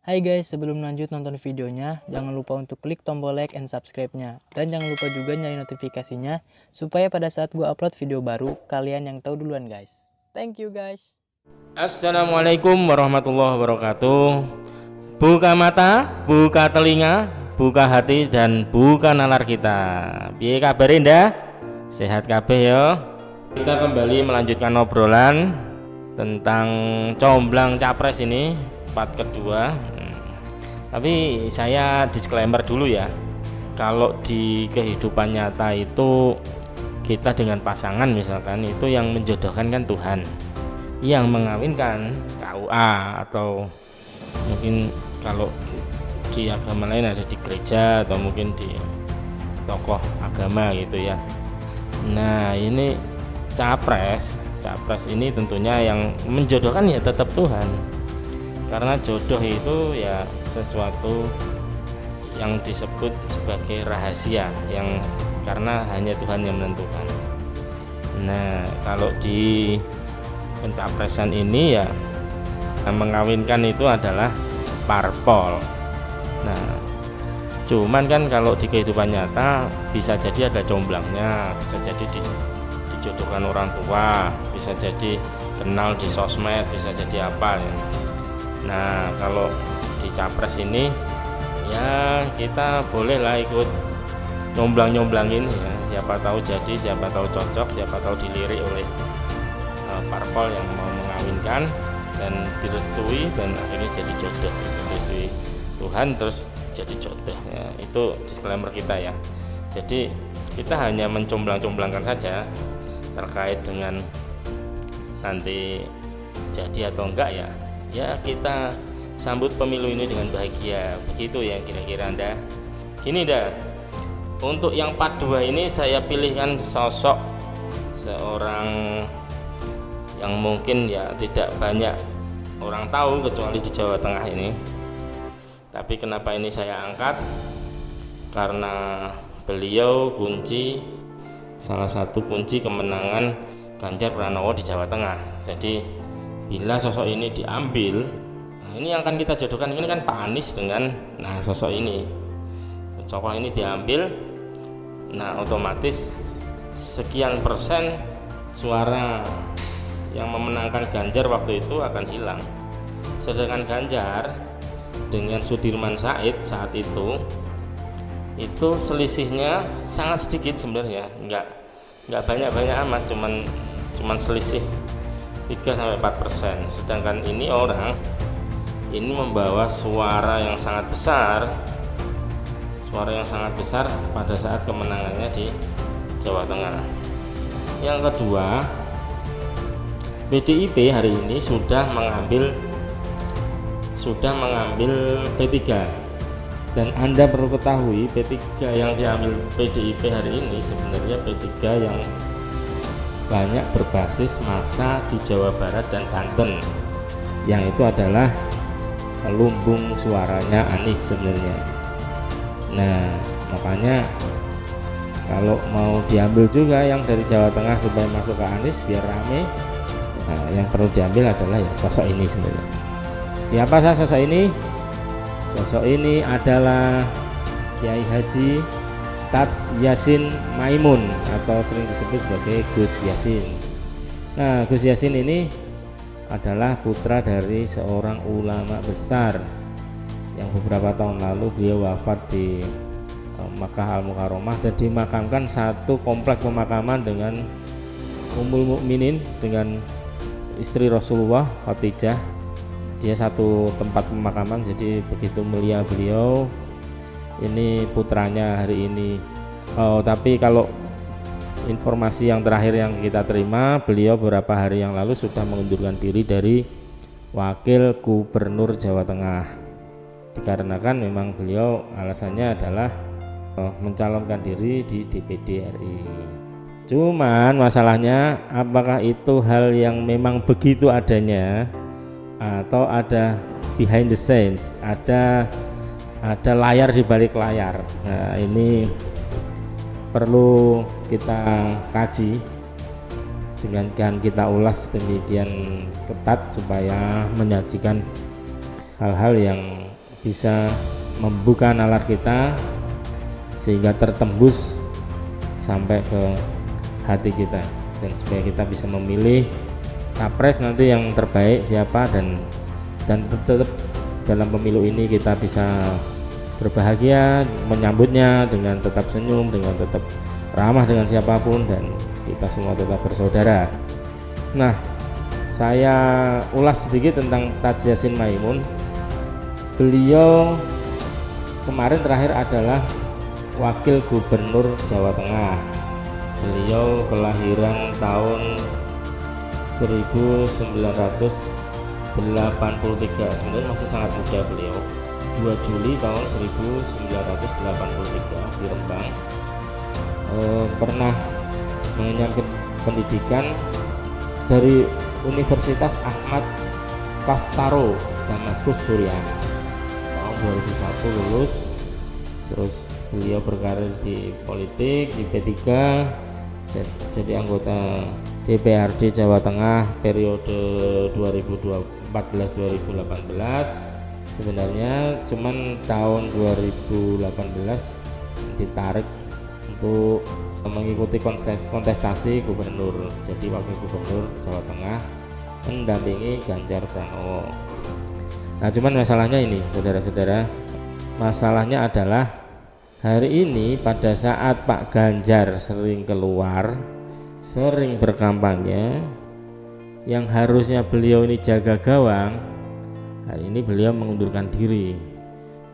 Hai guys, sebelum lanjut nonton videonya, jangan lupa untuk klik tombol like and subscribe-nya. Dan jangan lupa juga nyalain notifikasinya, supaya pada saat gue upload video baru, kalian yang tahu duluan guys. Thank you guys. Assalamualaikum warahmatullahi wabarakatuh. Buka mata, buka telinga, buka hati, dan buka nalar kita. Piye kabar Indah? Sehat kabeh yo. Kita kembali melanjutkan obrolan tentang comblang capres ini, part kedua. Tapi saya disclaimer dulu ya. Kalau di kehidupan nyata itu kita dengan pasangan misalkan, itu yang menjodohkan kan Tuhan, yang mengawinkan KUA, atau mungkin kalau di agama lain ada di gereja atau mungkin di tokoh agama gitu ya. Nah ini capres ini tentunya yang menjodohkan ya tetap Tuhan, karena jodoh itu ya sesuatu yang disebut sebagai rahasia, yang karena hanya Tuhan yang menentukan. Nah kalau di pencapresan ini ya mengawinkan itu adalah parpol. Nah cuman kan kalau di kehidupan nyata bisa jadi ada comblangnya, bisa jadi dijodohkan orang tua, bisa jadi kenal di sosmed, bisa jadi apa ya. Nah kalau di capres ini ya kita bolehlah ikut nyomblang-nyomblangin ya, siapa tahu jadi, siapa tahu cocok, siapa tahu dilirik oleh parpol yang mau mengawinkan dan direstui dan akhirnya jadi jodoh, direstui Tuhan terus jadi jodoh ya. Itu disclaimer kita ya. Jadi kita hanya mencomblang-comblangkan saja terkait dengan nanti jadi atau enggak ya. Ya kita sambut pemilu ini dengan bahagia, begitu ya kira-kira Anda. Gini dah, untuk yang part 2 ini saya pilihkan sosok seorang yang mungkin ya tidak banyak orang tahu kecuali di Jawa Tengah ini. Tapi kenapa ini saya angkat? Karena beliau salah satu kunci kemenangan Ganjar Pranowo di Jawa Tengah. Jadi bila sosok ini diambil, nah ini yang akan kita jodohkan, ini kan Pak Anies dengan sosok ini. Sosok ini diambil, nah otomatis sekian persen suara yang memenangkan Ganjar waktu itu akan hilang. Sedangkan Ganjar dengan Sudirman Said saat itu selisihnya sangat sedikit sebenarnya, nggak banyak amat, cuman selisih 3-4%. Sedangkan ini orang ini membawa suara yang sangat besar pada saat kemenangannya di Jawa Tengah. Yang kedua, PDIP hari ini sudah mengambil P3, dan Anda perlu ketahui P3 yang diambil PDIP hari ini sebenarnya P3 yang banyak berbasis massa di Jawa Barat dan Banten, yang itu adalah lumbung suaranya Anies sebenarnya. Nah makanya kalau mau diambil juga yang dari Jawa Tengah supaya masuk ke Anies biar rame, nah yang perlu diambil adalah ya sosok ini sebenarnya. Siapa sosok ini? Sosok ini adalah Kiai Haji Taj Yasin Maimun, atau sering disebut sebagai Gus Yasin. Nah Gus Yasin ini adalah putra dari seorang ulama besar yang beberapa tahun lalu beliau wafat di Makkah Al-Mukarramah dan dimakamkan satu komplek pemakaman dengan Ummul Mukminin, dengan istri Rasulullah Khadijah. Dia satu tempat pemakaman, jadi begitu mulia beliau. Ini putranya hari ini. Tapi kalau informasi yang terakhir yang kita terima, beliau beberapa hari yang lalu sudah mengundurkan diri dari Wakil Gubernur Jawa Tengah, dikarenakan memang beliau alasannya adalah mencalonkan diri di DPD RI. Cuman masalahnya apakah itu hal yang memang begitu adanya atau ada behind the scenes, ada layar di balik layar. Nah ini perlu kita kaji dengan kita ulas demikian ketat supaya menyajikan hal-hal yang bisa membuka nalar kita sehingga tertembus sampai ke hati kita, dan supaya kita bisa memilih capres nanti yang terbaik siapa, dan tetap dalam pemilu ini kita bisa berbahagia menyambutnya dengan tetap senyum, dengan tetap ramah dengan siapapun, dan kita semua tetap bersaudara. Nah, saya ulas sedikit tentang Taj Yassin Maimun. Beliau kemarin terakhir adalah Wakil Gubernur Jawa Tengah. Beliau kelahiran tahun 1983, sebenarnya masih sangat muda beliau. 2 Juli tahun 1983 di Rembang. Pernah mengenyam pendidikan dari Universitas Ahmad Kaftaro Damaskus, Suriah. Tahun 2001 lulus. Terus beliau berkarir di politik di P3 dan jadi anggota DPRD Jawa Tengah periode 2014-2018. Sebenarnya cuman tahun 2018 ditarik untuk mengikuti kontestasi gubernur, jadi wakil gubernur Jawa Tengah mendampingi Ganjar Pranowo. Nah, cuman masalahnya ini, saudara-saudara, masalahnya adalah hari ini pada saat Pak Ganjar sering keluar, sering berkampanye, yang harusnya beliau ini jaga gawang, hari ini beliau mengundurkan diri.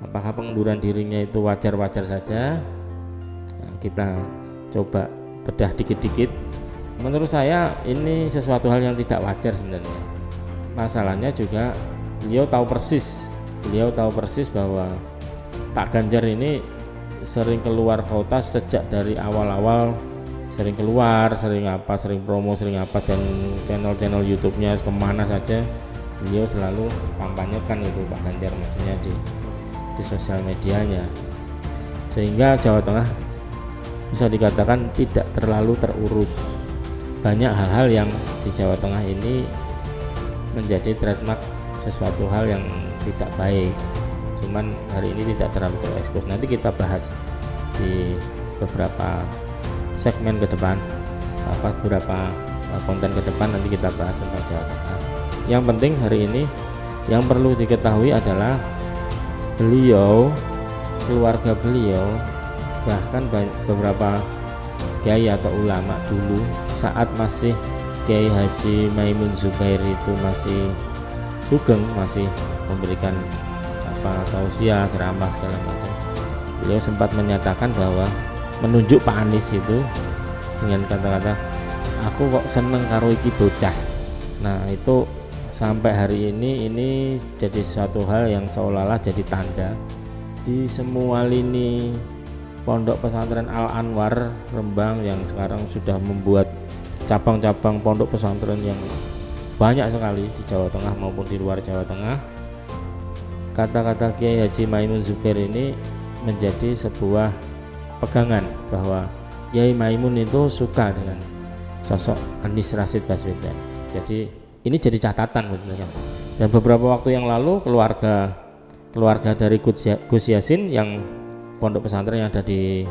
Apakah pengunduran dirinya itu wajar-wajar saja? Nah, kita coba bedah dikit-dikit. Menurut saya ini sesuatu hal yang tidak wajar sebenarnya. Masalahnya juga beliau tahu persis bahwa Pak Ganjar ini sering keluar kota sejak dari awal-awal, sering keluar, sering promo, sering apa, dan channel-channel YouTube-nya kemana saja beliau selalu kampanyekan itu Pak Ganjar, maksudnya di sosial medianya, sehingga Jawa Tengah bisa dikatakan tidak terlalu terurus. Banyak hal-hal yang di Jawa Tengah ini menjadi trademark sesuatu hal yang tidak baik. Cuman hari ini tidak terlalu terekspos. Nanti kita bahas di beberapa segmen ke depan, beberapa konten ke depan, nanti kita bahas tentang Jawa Tengah. Yang penting hari ini yang perlu diketahui adalah beliau, keluarga beliau, bahkan beberapa kiai atau ulama dulu saat masih Kiai Haji Maimun Zubair itu masih sugeng, masih memberikan tausiah, ceramah segala macam, beliau sempat menyatakan bahwa menunjuk Pak Anies itu dengan kata-kata, aku kok seneng karo iki bocah. Nah, itu sampai hari ini jadi suatu hal yang seolah-olah jadi tanda di semua lini Pondok Pesantren Al Anwar Rembang yang sekarang sudah membuat cabang-cabang pondok pesantren yang banyak sekali di Jawa Tengah maupun di luar Jawa Tengah. Kata-kata Kiai Haji Maimun Zubair ini menjadi sebuah pegangan bahwa Kiai Maimun itu suka dengan sosok Anies Rashid Baswedan. Jadi ini jadi catatan sebenarnya. Dan beberapa waktu yang lalu keluarga dari Gus Yassin yang pondok pesantren yang ada di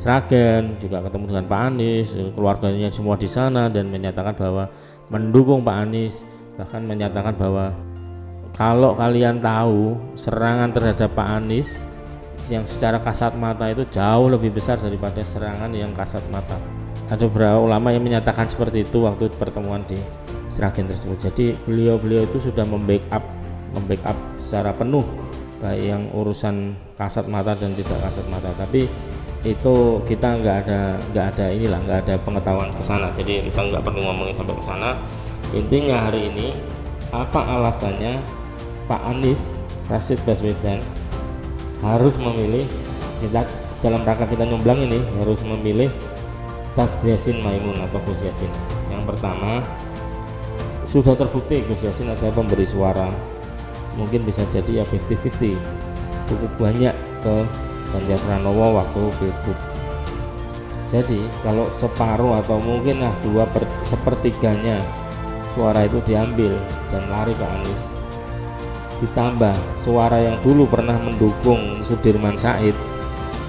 Sragen juga ketemu dengan Pak Anies, keluarganya semua di sana, dan menyatakan bahwa mendukung Pak Anies, bahkan menyatakan bahwa kalau kalian tahu serangan terhadap Pak Anies yang secara kasat mata itu jauh lebih besar daripada serangan yang kasat mata. Ada beberapa ulama yang menyatakan seperti itu waktu pertemuan di Sragen tersebut. Jadi beliau itu sudah membackup secara penuh baik yang urusan kasat mata dan tidak kasat mata, tapi itu kita nggak ada pengetahuan ke sana, jadi kita nggak perlu ngomongin sampai ke sana. Intinya hari ini apa alasannya Pak Anies Rashid Baswedan harus memilih, kita dalam rangka kita nyomblang ini harus memilih Taj Yassin Maimun atau Gus Yassin. Yang pertama, sudah terbukti Gus Yassin adalah pemberi suara, mungkin bisa jadi ya 50-50, cukup banyak ke Ganjar Pranowo waktu pilgub. Jadi kalau separuh atau mungkin 2/3 suara itu diambil dan lari ke Anies, ditambah suara yang dulu pernah mendukung Sudirman Said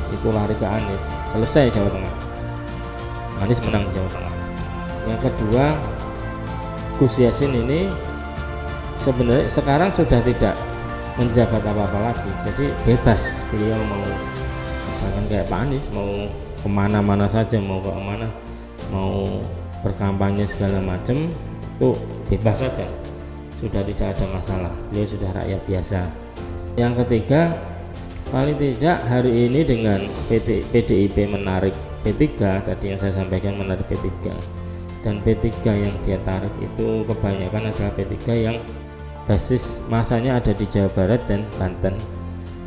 itu lari ke Anies, selesai Jawa Tengah. Anies menang Jawa Tengah. Yang kedua, Gus Yassin ini sebenarnya sekarang sudah tidak menjabat apa-apa lagi, jadi bebas beliau mau misalkan kayak Pak Anies mau kemana-mana saja, mau ke mana, mau berkampanye segala macam itu bebas saja, sudah tidak ada masalah, beliau sudah rakyat biasa. Yang ketiga, paling tidak hari ini dengan PDIP menarik P3 tadi yang saya sampaikan, menarik P3 dan P3 yang dia tarik itu kebanyakan adalah P3 yang basis masanya ada di Jawa Barat dan Banten,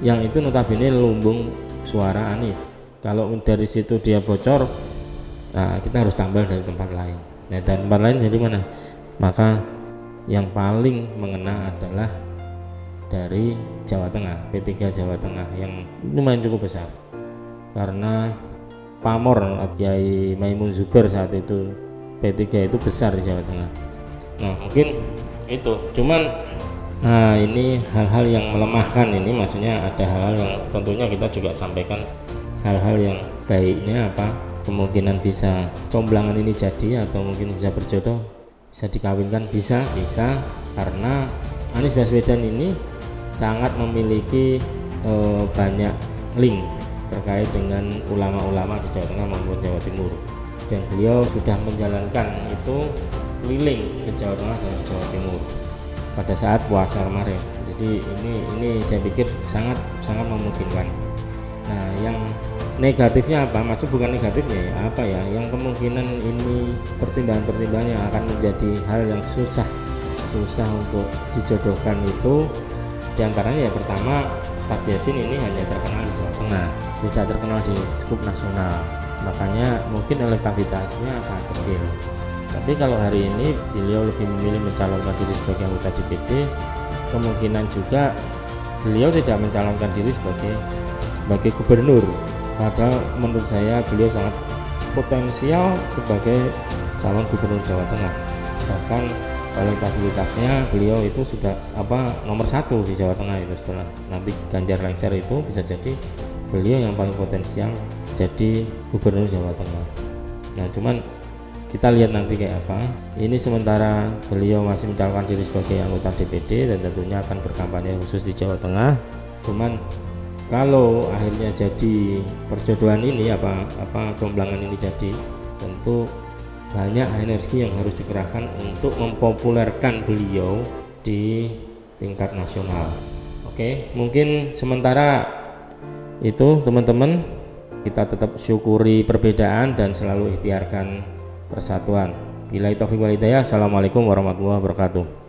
yang itu notabene lumbung suara Anies. Kalau dari situ dia bocor, nah kita harus tambal dari tempat lain. Nah dari tempat lain dari mana? Maka yang paling mengena adalah dari Jawa Tengah, P3 Jawa Tengah yang lumayan cukup besar, karena pamor Kiai Maimun Zubair saat itu P3 itu besar di Jawa Tengah. Nah mungkin itu, cuman nah ini hal-hal yang melemahkan ini, maksudnya ada hal-hal yang tentunya kita juga sampaikan hal-hal yang baiknya apa, kemungkinan bisa comblangan ini jadi atau mungkin bisa berjodoh, bisa dikawinkan, bisa karena Anies Baswedan ini sangat memiliki banyak link terkait dengan ulama-ulama di Jawa Tengah maupun Jawa Timur, dan beliau sudah menjalankan itu keliling ke Jawa Tengah dan Jawa Timur pada saat puasa kemarin. Jadi ini saya pikir sangat memungkinkan. Nah yang negatifnya apa? Maksud bukan negatifnya ya, apa ya, yang kemungkinan ini pertimbangan-pertimbangan yang akan menjadi hal yang susah untuk dijodohkan itu diantaranya ya pertama, Pak Yassin ini hanya terkenal di Jawa Tengah, tidak terkenal di skup nasional, makanya mungkin elektabilitasnya sangat kecil. Tapi kalau hari ini beliau lebih memilih mencalonkan diri sebagai anggota DPD, kemungkinan juga beliau tidak mencalonkan diri sebagai gubernur, padahal menurut saya beliau sangat potensial sebagai calon gubernur Jawa Tengah. Bahkan elektabilitasnya beliau itu sudah nomor 1 di Jawa Tengah itu, setelah nanti Ganjar lengser itu bisa jadi beliau yang paling potensial jadi gubernur Jawa Tengah. Nah cuman kita lihat nanti kayak apa. Ini sementara beliau masih mencalonkan diri sebagai anggota DPD dan tentunya akan berkampanye khusus di Jawa Tengah. Cuman kalau akhirnya jadi perjodohan ini comblangan ini jadi, tentu banyak energi yang harus dikerahkan untuk mempopulerkan beliau di tingkat nasional. Oke, mungkin sementara itu teman-teman, kita tetap syukuri perbedaan dan selalu ikhtiarkan persatuan. Billahi taufiq wal hidayah. Assalamualaikum warahmatullahi wabarakatuh.